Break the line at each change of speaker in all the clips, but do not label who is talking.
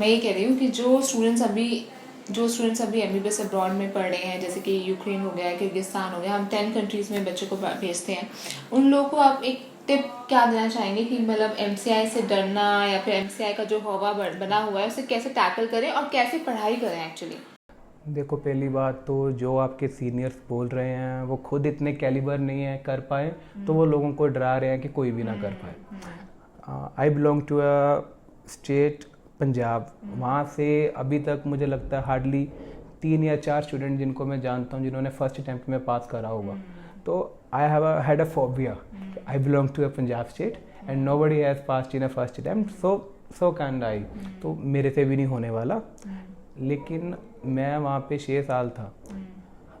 मैं ये कह रही हूँ कि जो स्टूडेंट्स अभी एमबीबीएस अब्रॉड में पढ़ रहे हैं, जैसे कि यूक्रेन हो गया, किर्गिस्तान हो गया, हम 10 कंट्रीज़ में बच्चों को भेजते हैं, उन लोगों को आप एक टिप क्या देना चाहेंगे कि मतलब एमसीआई से डरना या फिर एमसीआई का जो हवा बना हुआ है उसे कैसे टैकल करें और कैसे पढ़ाई करें एक्चुअली?
देखो, पहली बात तो जो आपके सीनियर्स बोल रहे हैं वो खुद इतने कैलिबर नहीं है कर पाए, तो वो लोगों को डरा रहे हैं कि कोई भी ना कर पाए। I belong to a state Punjab. वहाँ से अभी तक मुझे लगता है हार्डली 3 या 4 स्टूडेंट जिनको मैं जानता हूँ जिन्होंने फर्स्ट अटैम्प्ट में पास करा होगा। तो I have had a phobia, I belong to a Punjab state and nobody has passed in a first attempt, so can I. तो मेरे से भी नहीं होने वाला। लेकिन मैं वहाँ पे 6 साल था।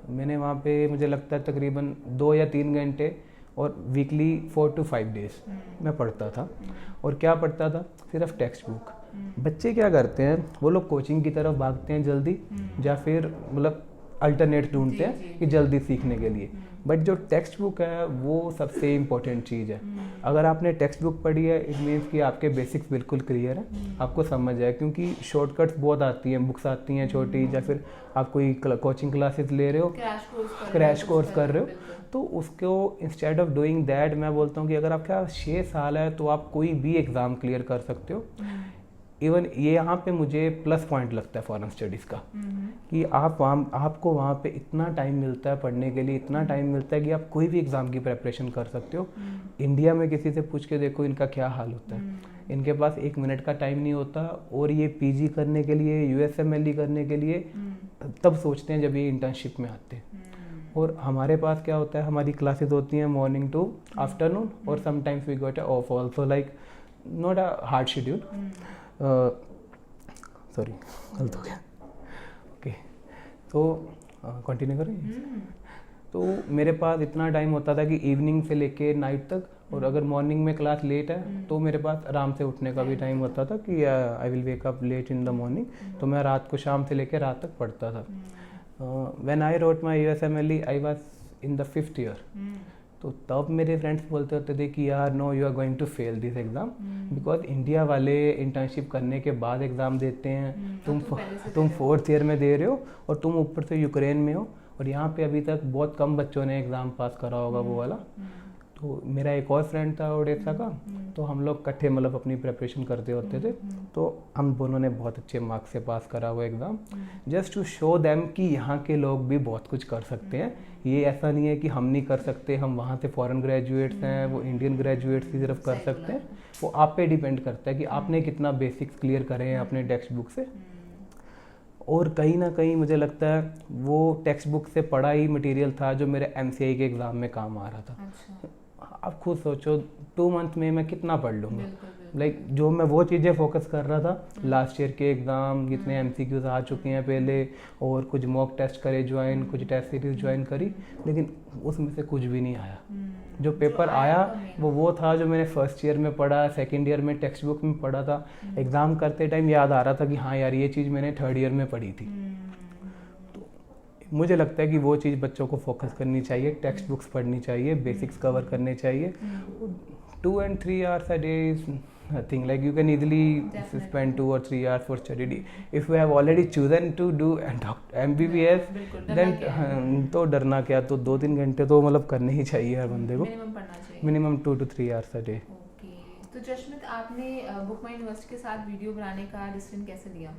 मैंने वहाँ पे मुझे लगता है तकरीबन 2 या 3 घंटे और वीकली 4 to 5 डेज मैं पढ़ता था। और क्या पढ़ता था? सिर्फ टेक्स्ट बुक। बच्चे क्या करते हैं, वो लोग कोचिंग की तरफ भागते हैं जल्दी, या फिर मतलब अल्टरनेट ढूंढते हैं कि जल्दी सीखने के लिए। बट जो टेक्स्ट बुक है वो सबसे इम्पोर्टेंट चीज़ है। अगर आपने टेक्स्ट बुक पढ़ी है, इट मीन्स कि आपके बेसिक्स बिल्कुल क्लियर है, आपको समझ है। क्योंकि शॉर्टकट्स बहुत आती हैं, बुक्स आती हैं छोटी, या फिर आप कोई कोचिंग क्लासेस ले रहे हो, क्रैश कोर्स कर रहे हो, तो उसको इंस्टेड ऑफ डूइंग दैट मैं बोलता हूँ कि अगर आपका 6 साल है तो आप कोई भी एग्ज़ाम क्लियर कर सकते हो। इवन ये यहाँ पे मुझे प्लस पॉइंट लगता है फॉरेन स्टडीज़ का, कि आपको वहाँ पे इतना टाइम मिलता है पढ़ने के लिए, इतना टाइम मिलता है कि आप कोई भी एग्ज़ाम की प्रिपरेशन कर सकते हो। इंडिया में किसी से पूछ के देखो इनका क्या हाल होता है, इनके पास 1 मिनट का टाइम नहीं होता। और ये पीजी करने के लिए, यूएसएमएलई करने के लिए तब सोचते हैं जब ये इंटर्नशिप में आते हैं। और हमारे पास क्या होता है, हमारी क्लासेस होती हैं मॉर्निंग टू आफ्टरनून, और sometimes we got off also, like not a hard schedule. Sorry, गलत हो गया। ओके, तो कंटिन्यू करें। तो मेरे पास इतना टाइम होता था कि इवनिंग से लेके नाइट तक, और अगर मॉर्निंग में क्लास लेट है तो मेरे पास आराम से उठने का भी टाइम होता था कि I will wake up late in the morning. तो मैं रात को, शाम से लेकर रात तक पढ़ता था। When I wrote my USMLE I was in the 5th year. तो तब मेरे फ्रेंड्स बोलते होते थे कि यार no, you are going to fail this exam, because India वाले इंटर्नशिप करने के बाद एग्ज़ाम देते हैं, तुम 4th ईयर में दे रहे हो, और तुम ऊपर से यूक्रेन में हो, और यहाँ पे अभी तक बहुत कम बच्चों ने एग्ज़ाम पास करा होगा वो वाला। तो मेरा एक और फ्रेंड था ओडेसा का, तो हम लोग इकट्ठे मतलब अपनी प्रिपरेशन करते होते थे। तो हम दोनों ने बहुत अच्छे मार्क्स से पास करा हुआ exam, just to show them कि यहाँ के लोग भी बहुत कुछ कर सकते हैं। ये ऐसा नहीं है कि हम नहीं कर सकते, हम वहाँ से फॉरेन ग्रेजुएट्स हैं, वो इंडियन ग्रेजुएट्स ही सिर्फ कर सकते हैं। वो आप पे डिपेंड करता है कि आपने कितना बेसिक्स क्लियर करे हैं अपने टेक्स्ट बुक से। और कहीं ना कहीं मुझे लगता है वो टेक्स्ट बुक से पढ़ा ही मटेरियल था जो मेरे एमसीआई के एग्ज़ाम में काम आ रहा था।
अच्छा।
आप खुद सोचो 2 मंथ में मैं कितना पढ़ लूँगा। लाइक जो मैं वो चीज़ें फोकस कर रहा था, लास्ट ईयर के एग्ज़ाम जितने एमसीक्यूज आ चुके हैं पहले, और कुछ मॉक टेस्ट करे ज्वाइन, कुछ टेस्ट सीरीज ज्वाइन करी, लेकिन उसमें से कुछ भी नहीं आया। जो पेपर आया वो था जो मैंने फर्स्ट ईयर में पढ़ा, सेकेंड ईयर में टेक्स्ट बुक में पढ़ा था। एग्ज़ाम करते टाइम याद आ रहा था कि हाँ यार ये चीज़ मैंने 3rd ईयर में पढ़ी थी। मुझे लगता है कि वो चीज़ बच्चों को फोकस करनी चाहिए, टेक्स्ट बुक्स पढ़नी चाहिए, बेसिक्स कवर करने चाहिए। 2 and 3 hours a day is nothing. Like you can easily spend 2 or 3 hours for study. If you have already chosen to do MBBS, then तो डरना क्या, तो 2-3 घंटे तो मतलब करने ही चाहिए हर बंदे को,
मिनिमम पढ़ना चाहिए।
Minimum 2 to 3 hours a day।
Okay, तो जशमित, आपने बुक माई यूनिवर्सिटी के साथ वीडियो बनाने का डिसीजन कैसे लिया?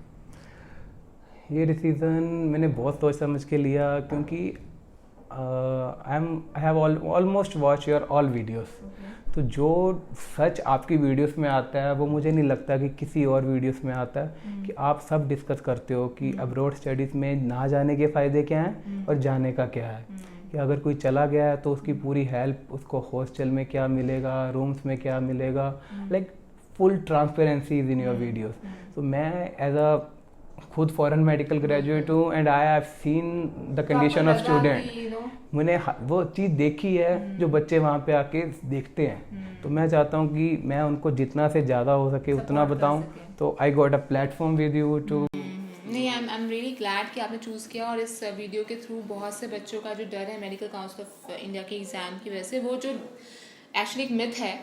ये डिसीज़न मैंने बहुत सोच समझ के लिया, क्योंकि I have almost watch your all videos. तो जो सच आपकी वीडियोस में आता है वो मुझे नहीं लगता कि किसी और वीडियोस में आता है। कि आप सब डिस्कस करते हो कि अब्रॉड स्टडीज़ में ना जाने के फ़ायदे क्या हैं और जाने का क्या है। कि अगर कोई चला गया है तो उसकी पूरी हेल्प, उसको हॉस्टल में क्या मिलेगा, रूम्स में क्या मिलेगा, like full transparency is in your videos. तो मैं एज अ खुद फॉरेन मेडिकल ग्रेजुएट हूँ, and I have seen the condition of student. मैंने वो चीज़ देखी है जो बच्चे वहाँ पे आके देखते हैं। तो मैं चाहता हूँ कि मैं उनको जितना से ज़्यादा हो सके उतना बताऊँ। तो I got a platform with you too.
नहीं, आई एम रियली ग्लैड कि आपने चूज़ किया, और इस वीडियो के थ्रू बहुत से बच्चों का जो डर है मेडिकल काउंसिल ऑफ इंडिया के एग्ज़ाम की वजह से, वो जो एक्चुअली एक मिथ है,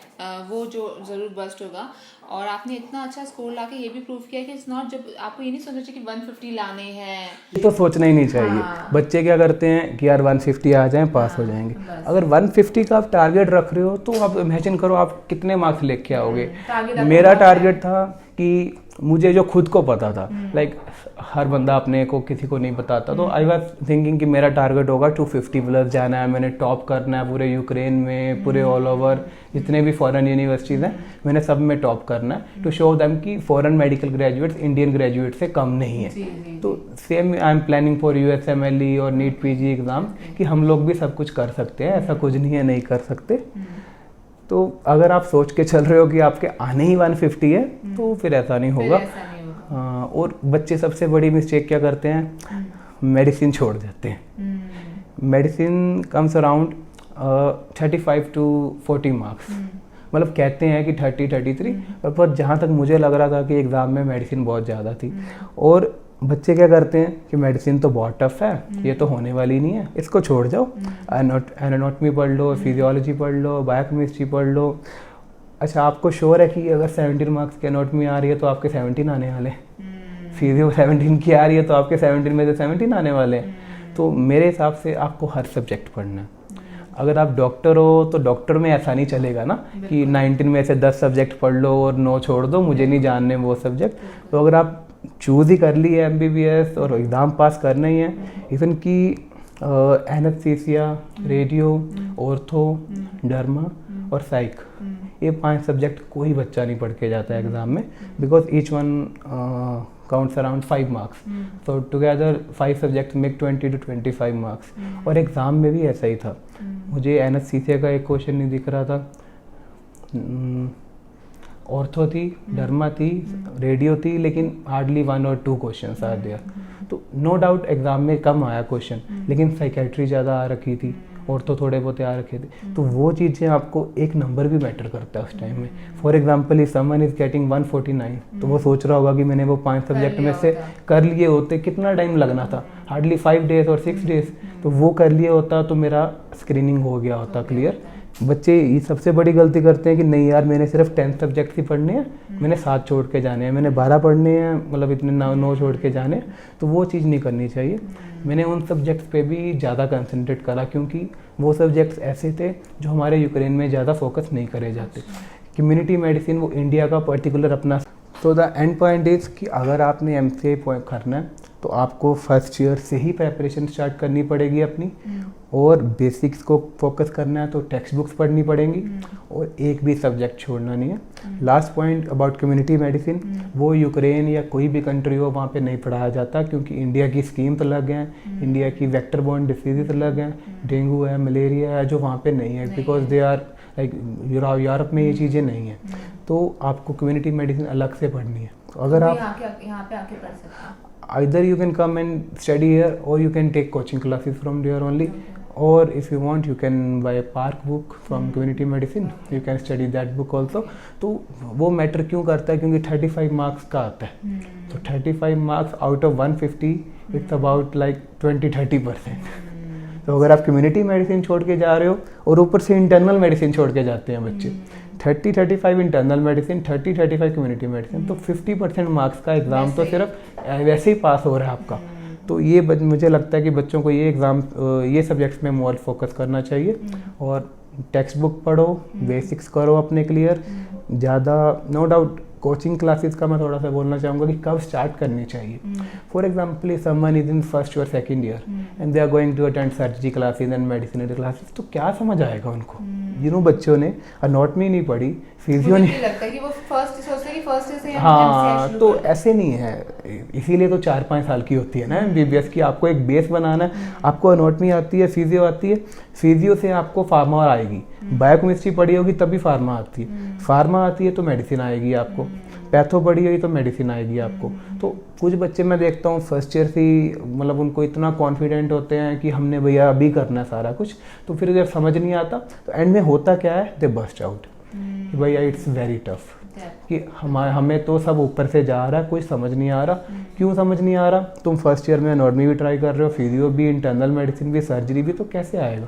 वो जो ज़रूर बस्ट होगा। और आपने इतना अच्छा स्कोर लाके ये भी प्रूव किया कि इट्स नॉट, जब आपको ये नहीं सोचना चाहिए कि 150 लाने हैं।
ये तो सोचना ही नहीं चाहिए।
हाँ।
बच्चे क्या करते हैं कि यार 150 आ जाएं पास हो जाएंगे।
बस।
अगर 150 का आप टारगेट रख रहे हो तो आप इमेजिन करो आप कितने मार्क्स लेके आओगे।
टारगेट आपका
मेरा
बहुत है।
टारगेट था कि मुझे जो खुद को पता था, लाइक हर बंदा अपने को किसी को नहीं बताता, तो आई वाज थिंकिंग कि मेरा टारगेट होगा 250 प्लस जाना है, मैंने टॉप करना है पूरे यूक्रेन में, पूरे ऑल ओवर जितने भी फॉरेन यूनिवर्सिटीज़ हैं मैंने सब में टॉप करना है, टू शो देम कि foreign medical graduates Indian graduate से कम नहीं है। तो same I am planning for USMLE और नीट PG एग्ज़ाम कि हम लोग भी सब कुछ कर सकते हैं, ऐसा कुछ नहीं है नहीं कर सकते। तो अगर आप सोच के चल रहे हो कि आपके आने ही 150 है तो फिर ऐसा नहीं होगा। हाँ, और बच्चे सबसे बड़ी मिस्टेक क्या करते हैं, मेडिसिन छोड़ देते हैं। Medicine comes around 35 to 40 marks, मतलब कहते हैं कि 30-33, पर जहाँ तक मुझे लग रहा था कि एग्ज़ाम में मेडिसिन बहुत ज़्यादा थी। और बच्चे क्या करते हैं कि मेडिसिन तो बहुत टफ है, ये तो होने वाली नहीं है, इसको छोड़ जाओ, एनाटॉमी पढ़ लो, फिजियोलॉजी पढ़ लो, बायोकेमिस्ट्री पढ़ लो। अच्छा, आपको श्योर है कि अगर 17 मार्क्स की एनाटॉमी आ रही है तो आपके 17 आने वाले, फिजियो 17 की आ रही है तो आपके 17 में से 17 आने वाले हैं। तो मेरे हिसाब से आपको हर सब्जेक्ट पढ़ना है। अगर आप डॉक्टर हो तो डॉक्टर में ऐसा नहीं चलेगा ना कि 19 में से 10 सब्जेक्ट पढ़ लो और 9 छोड़ दो, मुझे नहीं जानने वो सब्जेक्ट। तो अगर आप चूज़ ही कर ली है MBBS और एग्ज़ाम पास करना ही है, इवन कि एनेस्थीसिया, रेडियो, ऑर्थो, डर्मा और साइक, ये 5 सब्जेक्ट कोई बच्चा नहीं पढ़ के जाता है एग्ज़ाम में, because each one counts around 5 marks. So together 5 subject make 20 to 25 marks. और एग्ज़ाम में भी ऐसा ही था। मुझे एनेस्थीसिया का एक क्वेश्चन नहीं दिख रहा था, ऑर्थो थी, डर्मा थी, रेडियो थी, लेकिन हार्डली 1 or 2 क्वेश्चन आ दिया। तो नो डाउट एग्ज़ाम में कम आया क्वेश्चन, लेकिन साइकेट्री ज़्यादा आ रखी थी, ऑर्थो थोड़े बहुत आ रखे थे। तो वो चीज़ें आपको एक नंबर भी मैटर करता है उस टाइम में। For example if someone is getting 149, तो वो सोच रहा होगा कि मैंने वो 5 सब्जेक्ट में से कर लिए होते, कितना टाइम लगना था, हार्डली 5 days और 6 days, तो वो कर लिए होता तो मेरा स्क्रीनिंग हो गया होता क्लियर। बच्चे ये सबसे बड़ी गलती करते हैं कि नहीं यार मैंने सिर्फ 10 सब्जेक्ट ही पढ़ने हैं, मैंने 7 छोड़ के जाने हैं, मैंने 12 पढ़ने हैं, मतलब इतने 9 छोड़ के जाने हैं। तो वो चीज़ नहीं करनी चाहिए। मैंने उन सब्जेक्ट्स पे भी ज़्यादा कंसंट्रेट करा, क्योंकि वो सब्जेक्ट्स ऐसे थे जो हमारे यूक्रेन में ज़्यादा फोकस नहीं करे जाते। कम्युनिटी मेडिसिन वो इंडिया का पर्टिकुलर अपना। तो द एंड पॉइंट इज़ कि अगर आपने MCA करना है तो आपको फर्स्ट ईयर से ही प्रेपरेशन स्टार्ट करनी पड़ेगी अपनी, और बेसिक्स को फोकस करना है तो टेक्स्ट बुक्स पढ़नी पड़ेंगी, और एक भी सब्जेक्ट छोड़ना नहीं है। Last point about community medicine, वो यूक्रेन या कोई भी कंट्री हो वहाँ पे नहीं पढ़ाया जाता, क्योंकि इंडिया की स्कीम्स अलग हैं, इंडिया की वेक्टर बॉर्न डिसीजेज अलग हैं, डेंगू है, मलेरिया है, जो वहाँ पे नहीं है, because they are like Europe में ये चीज़ें नहीं हैं। तो आपको कम्युनिटी मेडिसिन अलग से पढ़नी है। तो अगर आप
यहाँ पे आके पढ़ सकते हैं,
either you can come and study here or you can take coaching classes from there only, or if you want you can buy a park book from community medicine, you can study that book also। तो वो matter क्यों करता है, क्योंकि 35 marks का आता है, तो 35 marks out of 150 it's about like 20-30%। तो अगर आप कम्युनिटी मेडिसिन छोड़ के जा रहे हो और ऊपर से इंटरनल मेडिसिन छोड़ के जाते हैं बच्चे, 30-35 इंटरनल मेडिसिन, 30-35 कम्युनिटी मेडिसिन, तो 50% मार्क्स का एग्ज़ाम तो सिर्फ वैसे ही पास हो रहा है आपका। तो ये मुझे लगता है कि बच्चों को ये एग्ज़ाम ये सब्जेक्ट्स में मोर फोकस करना चाहिए, और टेक्स्ट बुक पढ़ो, बेसिक्स करो अपने क्लियर। ज़्यादा नो डाउट कोचिंग क्लासेस का मैं थोड़ा सा बोलना चाहूँगा कि कब स्टार्ट करनी चाहिए। For example if someone is in first और second year and they are going to attend surgery classes and medicine classes, तो क्या समझ आएगा उनको? जिन बच्चों ने एनाटॉमी नहीं पढ़ी, फिजियो नहीं,
लगता है कि वो फर्स्ट सोचते हैं कि फर्स्ट से
हाँ, तो ऐसे नहीं है। इसीलिए तो 4-5 साल की होती है ना MBBS की। आपको एक बेस बनाना है, आपको एनाटॉमी आती है, फिजियो आती है, फिजियो से आपको फार्मा आएगी, बायोकेमिस्ट्री पढ़ी होगी तभी फार्मा आती है, फार्मा आती है तो मेडिसिन आएगी आपको, पैथो पढ़ी होगी तो मेडिसिन आएगी आपको। तो कुछ बच्चे मैं देखता हूँ फर्स्ट ईयर से ही मतलब उनको इतना कॉन्फिडेंट होते हैं कि हमने भैया अभी करना है सारा कुछ, तो फिर जब समझ नहीं आता तो एंड में होता क्या है, दे बस्ट आउट कि भैया इट्स वेरी टफ, कि हमें तो सब ऊपर से जा रहा है, कुछ समझ नहीं आ रहा। क्यों समझ नहीं आ रहा? तुम फर्स्ट ईयर में एनाटॉमी भी ट्राई कर रहे हो, फिजियो भी, इंटरनल मेडिसिन भी, सर्जरी भी, तो कैसे आएगा?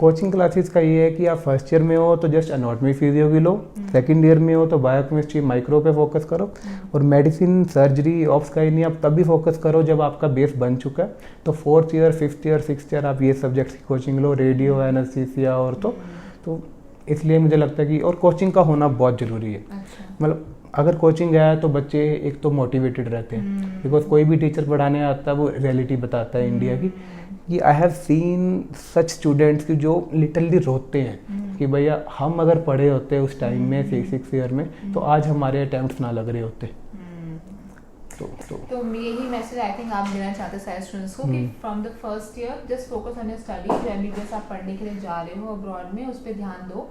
कोचिंग क्लासेस का ये है कि आप फर्स्ट ईयर में हो तो जस्ट एनाटॉमी फिजियो की लो, सेकंड ईयर में हो तो बायोकेमिस्ट्री माइक्रो पे फोकस करो, और मेडिसिन सर्जरी ऑप्स का ही नहीं, आप तभी फोकस करो जब आपका बेस बन चुका है। तो fourth year, fifth year, sixth year आप ये सब्जेक्ट्स की कोचिंग लो, रेडियो, एनेस्थीसिया और तो इसलिए मुझे लगता है कि और कोचिंग का होना बहुत ज़रूरी है। मतलब अगर कोचिंग है तो बच्चे एक तो मोटिवेटेड रहते हैं, बिकॉज कोई भी टीचर पढ़ाने आता है वो रियलिटी बताता है इंडिया की, कि I have seen such students की जो लिटरली रोते हैं कि भैया हम अगर पढ़े होते उस टाइम में 6 ईयर में तो आज हमारे अटेम्प्ट्स ना लग रहे होते।
तो यही मैसेज आई थिंक आप देना चाहते हैं सारे स्टूडेंट्स को कि from the first year just focus on your study, जो एमबीबीएस आप पढ़ने के लिए जा रहे हो अब्रॉड में, उस पर ध्यान दो।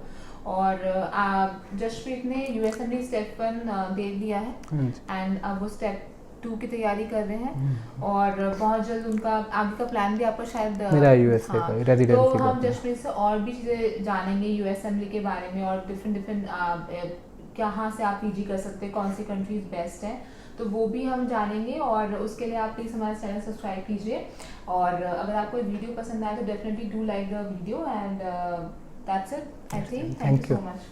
और जसप्रीत ने यूएसएमडी स्टेप 1 दे दिया है एंड अब वो स्टेप 2 की तैयारी कर रहे हैं, और बहुत जल्द उनका आगे का प्लान भी आपका शायद
मेरा यूएसए का रेजिडेंसी
तो
का।
हम जसप्रीत से और भी चीज़ें जानेंगे यूएसएमडी के बारे में, और डिफरेंट कहाँ से आप पीजी कर सकते हैं, कौन सी कंट्रीज बेस्ट हैं, तो वो भी हम जानेंगे। और उसके लिए आप प्लीज़ हमारे चैनल सब्सक्राइब कीजिए, और अगर आपको वीडियो पसंद आए तो definitely do like the video, and that's it I think. Thank you so much.